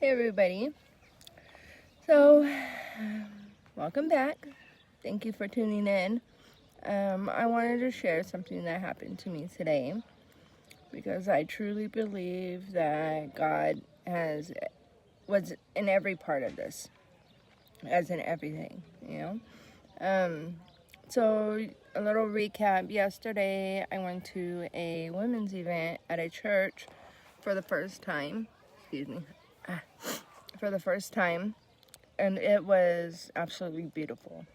Hey everybody. So, welcome back. Thank you for tuning in. I wanted to share something that happened to me today because I truly believe that God was in every part of this, as in everything, So a little recap. Yesterday, I went to a women's event at a church for the first time. Excuse me. For the first time. And it was absolutely beautiful.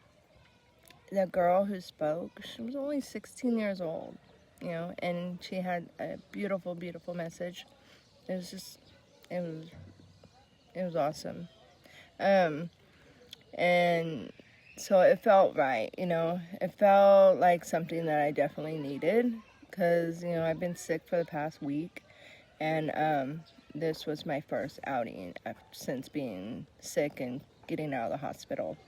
The girl who spoke, she was only 16 years old, and she had a beautiful, beautiful message. It was just, it was, it was awesome. And so it felt right, It felt like something that I definitely needed because, I've been sick for the past week, and this was my first outing since being sick and getting out of the hospital.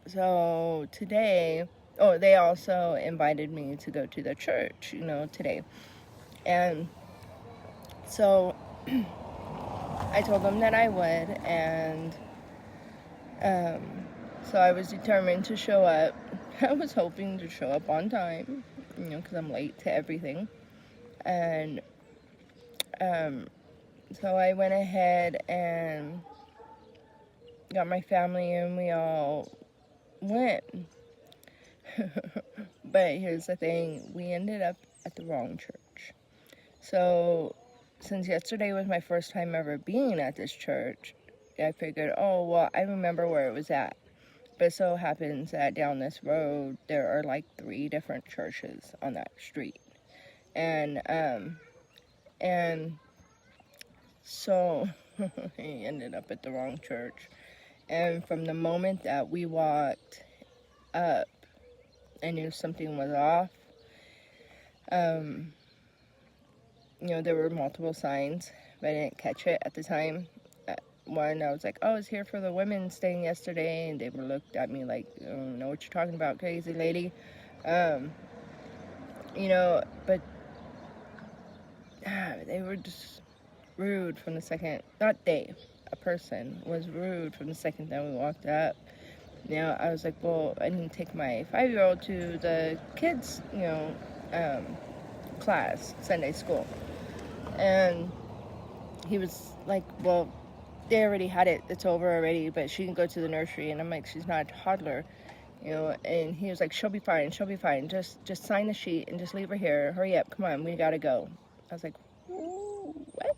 So today, they also invited me to go to the church, today. And so I told them that I would, and so I was determined to show up. I was hoping to show up on time, because I'm late to everything. And so I went ahead and got my family, and we all went. But here's the thing, we ended up at the wrong church. So since yesterday was my first time ever being at this church, I figured, I remember where it was at. But it so happens that down this road, there are like 3 different churches on that street. And so I ended up at the wrong church. And from the moment that we walked up, I knew something was off. There were multiple signs, but I didn't catch it at the time. One, I was like, I was here for the women's thing yesterday, and they looked at me like, I don't know what you're talking about, crazy lady. But they were just rude from the second, not they, a person was rude from the second that we walked up. I was like, well, I didn't take my 5-year-old to the kids, class, Sunday school. And he was like, well, they already had it. It's over already, but she can go to the nursery. And I'm like, she's not a toddler, And he was like, she'll be fine. She'll be fine. Just sign the sheet and just leave her here. Hurry up. Come on. We got to go. I was like, what?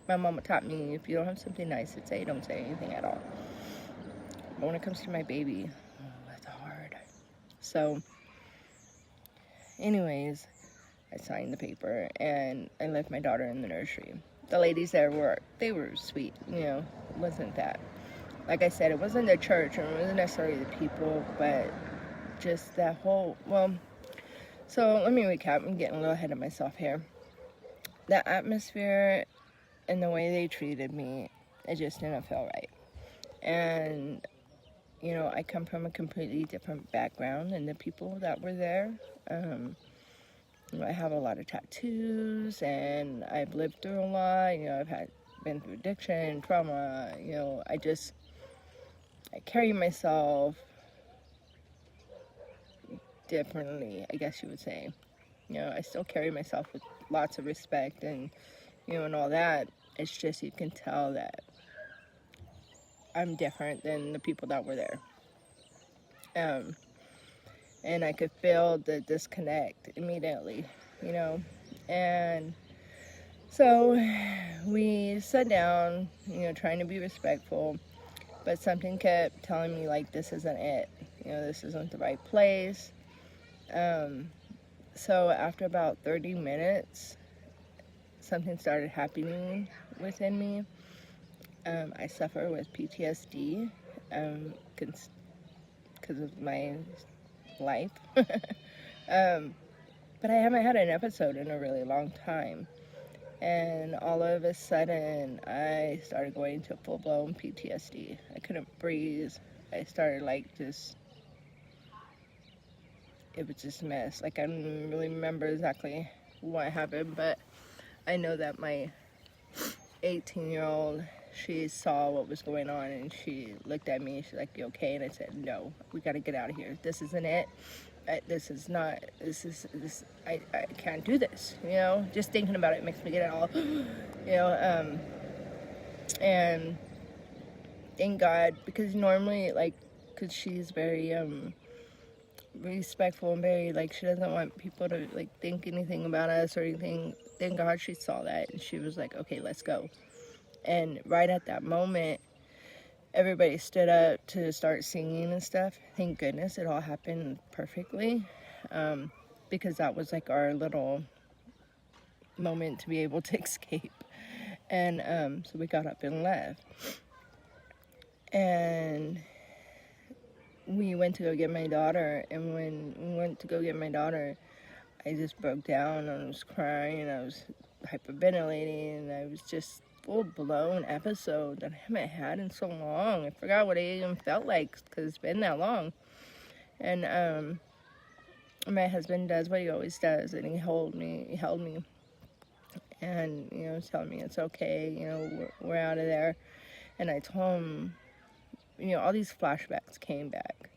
My mama taught me, if you don't have something nice to say, don't say anything at all. But when it comes to my baby, that's hard. So, anyways, I signed the paper and I left my daughter in the nursery. The ladies there were sweet, it wasn't that. Like I said, it wasn't the church, or it wasn't necessarily the people, but just that whole, so let me recap. I'm getting a little ahead of myself here. The atmosphere and the way they treated me, it just didn't feel right. And, I come from a completely different background than the people that were there. I have a lot of tattoos, and I've lived through a lot. I've been through addiction, trauma. I carry myself differently, I guess you would say. I still carry myself with lots of respect and, and all that. It's just, you can tell that I'm different than the people that were there. And I could feel the disconnect immediately, And so we sat down, trying to be respectful, but something kept telling me, like, this isn't it. This isn't the right place. So after about 30 minutes, something started happening within me. I suffer with PTSD because of my life. But I haven't had an episode in a really long time. And all of a sudden, I started going into full-blown PTSD. I couldn't breathe. I started it was just a mess. Like, I don't really remember exactly what happened, but I know that my 18-year-old, she saw what was going on, and she looked at me. She's like, "You okay?" And I said, "No, we got to get out of here. This isn't it. I can't do this." Just thinking about it makes me get all, and thank God, because normally, like, because she's very respectful and very, like, she doesn't want people to, like, think anything about us or anything. Thank God she saw that, and she was like, "Okay, let's go." And right at that moment, everybody stood up to start singing and stuff. Thank goodness it all happened perfectly, because that was like our little moment to be able to escape. And so we got up and left. And we went to go get my daughter, and when we went to go get my daughter, I just broke down, and I was crying, and I was hyperventilating, and I was just full-blown episode that I haven't had in so long. I forgot what it even felt like, because it's been that long. And my husband does what he always does, and he held me, and, telling me it's okay, we're out of there. And I told him, all these flashbacks came back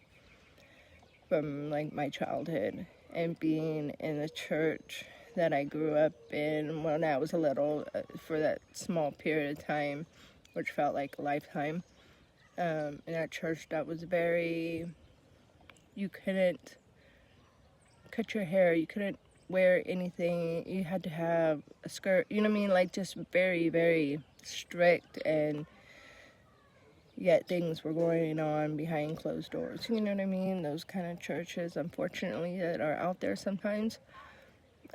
from, like, my childhood and being in the church that I grew up in when I was a little, for that small period of time, which felt like a lifetime. In that church that was you couldn't cut your hair, you couldn't wear anything, you had to have a skirt, like, just very, very strict, and yet things were going on behind closed doors, those kind of churches, unfortunately, that are out there sometimes.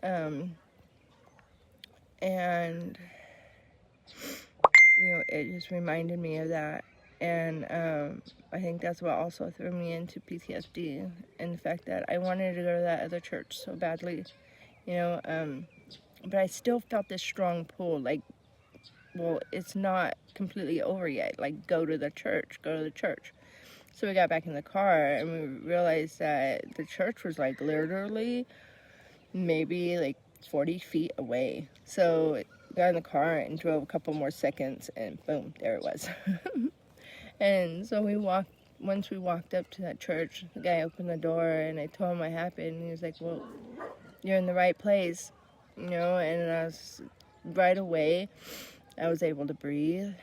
And it just reminded me of that, and I think that's what also threw me into PTSD, and the fact that I wanted to go to that other church so badly, but I still felt this strong pull, like, well, it's not completely over yet, like, go to the church. So we got back in the car, and we realized that the church was, like, literally maybe, like, 40 feet away. So we got in the car and drove a couple more seconds, and boom, there it was. And so once we walked up to that church, the guy opened the door, and I told him what happened, and he was like, "Well, you're in the right place," and I was, right away, I was able to breathe,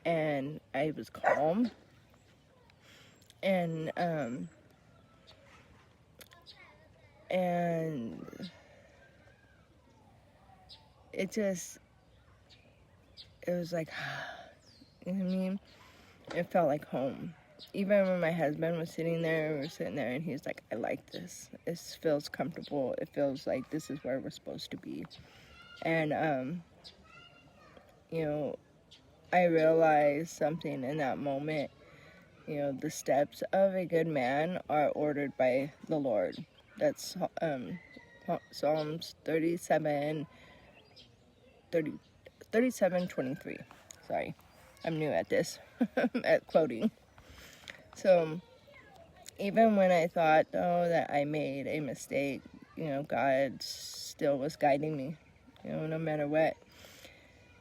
and I was calm, and it was like, you know what I mean? It felt like home. Even when my husband was sitting there, we were sitting there, and he's like, "I like this. This feels comfortable. It feels like this is where we're supposed to be." And, I realized something in that moment. The steps of a good man are ordered by the Lord. That's Psalms 37:23. Sorry, I'm new at this, at quoting. So even when I thought, that I made a mistake, God still was guiding me, no matter what.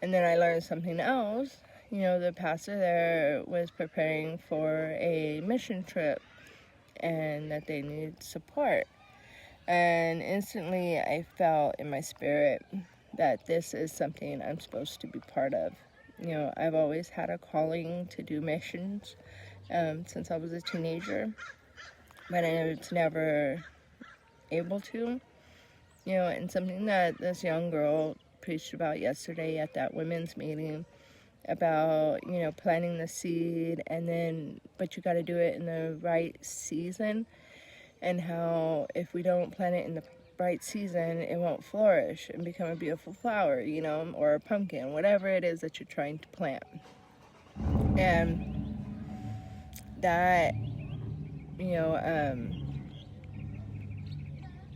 And then I learned something else. The pastor there was preparing for a mission trip, and that they needed support. And instantly I felt in my spirit that this is something I'm supposed to be part of. I've always had a calling to do missions since I was a teenager, but I was never able to. And something that this young girl preached about yesterday at that women's meeting, about, planting the seed, but you got to do it in the right season, and how if we don't plant it in the right season, it won't flourish and become a beautiful flower, or a pumpkin, whatever it is that you're trying to plant. And that,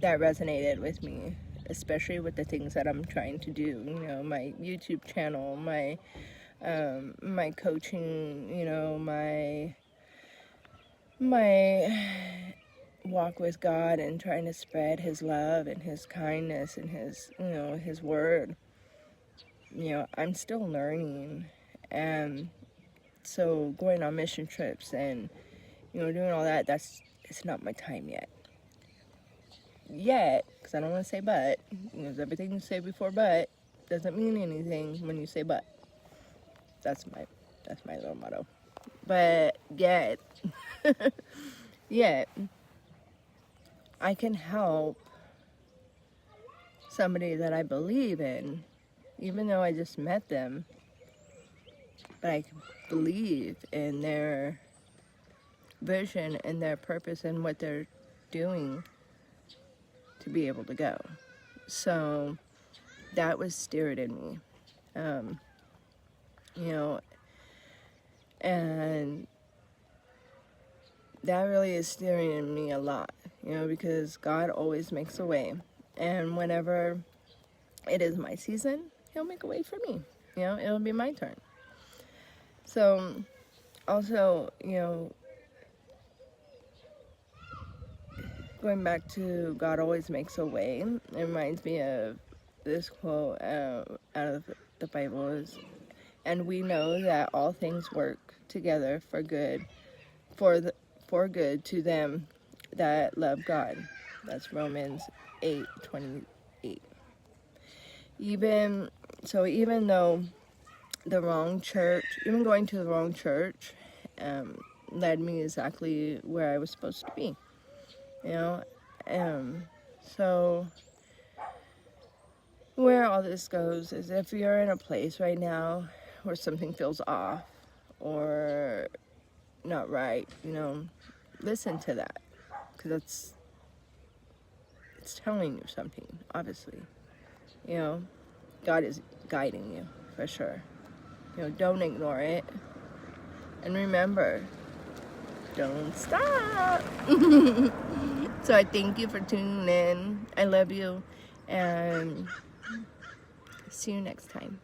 that resonated with me, especially with the things that I'm trying to do, my YouTube channel, my coaching, my walk with God and trying to spread his love and his kindness and his, his word. I'm still learning. And so going on mission trips and, doing all that, it's not my time yet. Because I don't want to say but, because everything you say before but doesn't mean anything when you say but. That's my little motto. But yet, I can help somebody that I believe in, even though I just met them, but I believe in their vision and their purpose and what they're doing to be able to go. So that was stirred in me, and that really is stirring in me a lot, because God always makes a way. And whenever it is my season, he'll make a way for me. It'll be my turn. So, also, going back to God always makes a way, it reminds me of this quote out of the Bible is, and we know that all things work together for good, for good to them that love God. That's Romans 8:28. Even though even going to the wrong church, led me exactly where I was supposed to be. So where all this goes is if you're in a place right now where something feels off or not right, listen to that, because it's telling you something, obviously. God is guiding you, for sure. Don't ignore it. And remember, don't stop. So I thank you for tuning in. I love you. And see you next time.